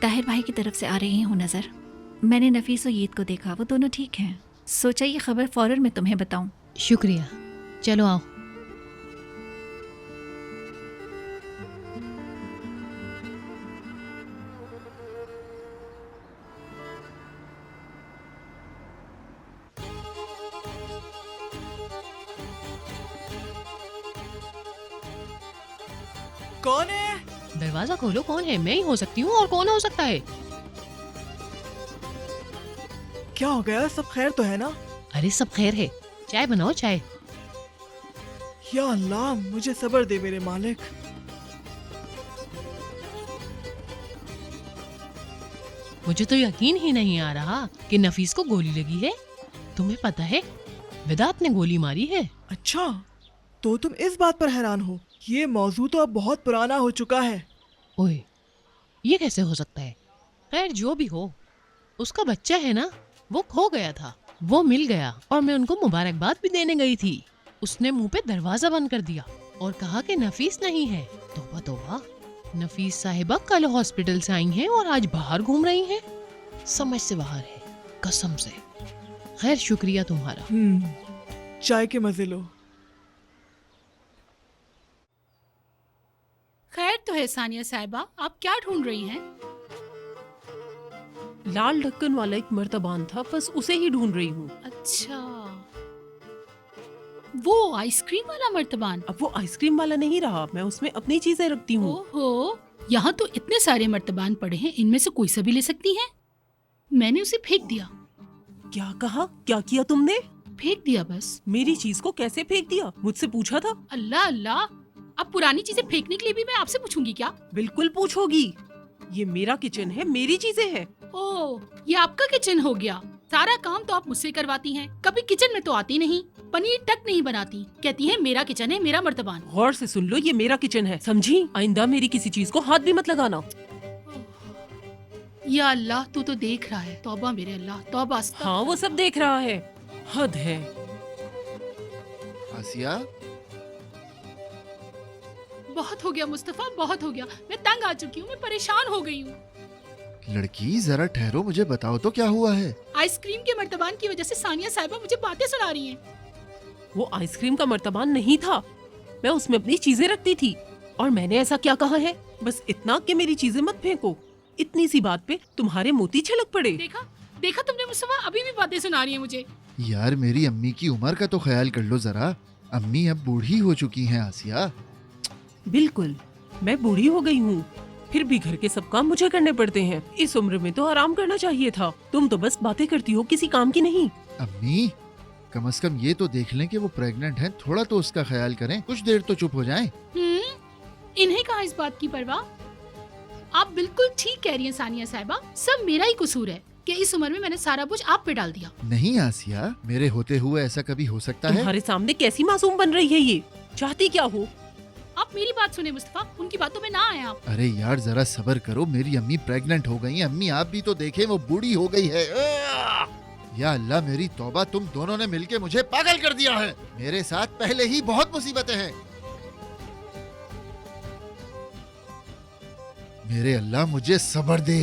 ताहिर भाई की तरफ से आ रही हूँ नज़र। मैंने नफीस और ईद को देखा, वो दोनों ठीक हैं। सोचा ये खबर फौरन मैं तुम्हें बताऊं। शुक्रिया, चलो आओ। कौन है? दरवाजा खोलो, कौन है? मैं ही हो सकती हूँ, और कौन हो सकता है? क्या हो गया? सब खैर तो है ना? अरे सब खैर है, चाय बनाओ चाय। या अल्लाह, मुझे सब्र दे मेरे मालिक। मुझे तो यकीन ही नहीं आ रहा कि नफीस को गोली लगी है। तुम्हें पता है वेदांत ने गोली मारी है। अच्छा, तो तुम इस बात पर हैरान हो? ये मौजू तो अब बहुत पुराना हो चुका है। ओए, ये कैसे हो सकता है? खैर जो भी हो, उसका बच्चा है ना, वो खो गया था, वो मिल गया और मैं उनको मुबारकबाद भी देने गई थी। उसने मुंह पे दरवाजा बंद कर दिया और कहा कि नफीस नहीं है। तौबा तौबा, नफीस साहिबा कल हॉस्पिटल से आई हैं और आज बाहर घूम रही हैं। समझ से बाहर है, कसम से। खैर शुक्रिया तुम्हारा। चाय के मजे लो। खैर तो है सानिया साहिबा, आप क्या ढूंढ रही हैं? लाल ढक्कन वाला एक मर्तबान था, बस उसे ही ढूंढ रही हूँ। अच्छा, वो आइसक्रीम वाला मर्तबान। अब वो आइसक्रीम वाला नहीं रहा, मैं उसमें अपनी चीजें रखती हूँ। ओहो, यहाँ तो इतने सारे मर्तबान पड़े हैं, इनमें से कोई सा भी ले सकती हैं। मैंने उसे फेंक दिया। क्या कहा? क्या किया तुमने? फेंक दिया बस। मेरी चीज को कैसे फेंक दिया? मुझसे पूछा था? अल्लाह अल्लाह, अब पुरानी चीजें फेंकने के लिए भी मैं आपसे पूछूंगी क्या? बिल्कुल पूछोगी। ये मेरा किचन है, मेरी चीजें हैं। ओह, ये आपका किचन हो गया। सारा काम तो आप मुझसे करवाती हैं, कभी किचन में तो आती नहीं, पनीर तक नहीं बनाती, कहती हैं मेरा किचन है, मेरा मर्तबान। गौर से सुन लो, ये मेरा किचन है, समझी? आइंदा मेरी किसी चीज को हाथ भी मत लगाना। या अल्लाह, तू तो देख रहा है। तौबा मेरे अल्लाह, तौबा। हाँ, वो सब देख रहा है। हद है। आसिया, बहुत हो गया मुस्तफा, बहुत हो गया। मैं तंग आ चुकी हूँ, मैं परेशान हो गई हूँ। लड़की जरा ठहरो, मुझे बताओ तो क्या हुआ है? आइसक्रीम के मर्तबान की वजह से सानिया साहिबा मुझे बातें सुना रही हैं। वो आइसक्रीम का मर्तबान नहीं था, मैं उसमें अपनी चीजें रखती थी। और मैंने ऐसा क्या कहा है? बस इतना कि मेरी चीजें मत फेंको। इतनी सी बात पे तुम्हारे मोती छलक पड़े। देखा देखा तुमने मुस्तफा, अभी भी बातें सुना रही है मुझे। यार मेरी अम्मी की उम्र का तो ख्याल कर लो जरा। अम्मी अब बूढ़ी हो चुकी हैं आसिया। बिल्कुल, मैं बूढ़ी हो गई हूँ, फिर भी घर के सब काम मुझे करने पड़ते हैं। इस उम्र में तो आराम करना चाहिए था। तुम तो बस बातें करती हो, किसी काम की नहीं। अम्मी, कम से कम ये तो देख लें कि वो प्रेग्नेंट हैं, थोड़ा तो उसका ख्याल करें, कुछ देर तो चुप हो जाएं। इन्हें कहा इस बात की परवाह। आप बिल्कुल ठीक कह रही हैं सानिया साहिबा, सब मेरा ही कसूर है कि इस उम्र में मैंने सारा बोझ आप पे डाल दिया। नहीं आसिया, मेरे होते हुए ऐसा कभी हो सकता है? तुम्हारे सामने कैसी मासूम बन रही है ये? चाहती क्या हो? आप मेरी बात सुने मुस्तफा, उनकी बातों में ना आए आप। अरे यार जरा सब्र करो, मेरी अम्मी प्रेग्नेंट हो गई हैं। अम्मी आप भी तो देखें, वो बूढ़ी हो गई है। या अल्लाह मेरी तौबा, तुम दोनों ने मिलके मुझे पागल कर दिया है। मेरे साथ पहले ही बहुत मुसीबतें हैं। मेरे अल्लाह मुझे सब्र दे।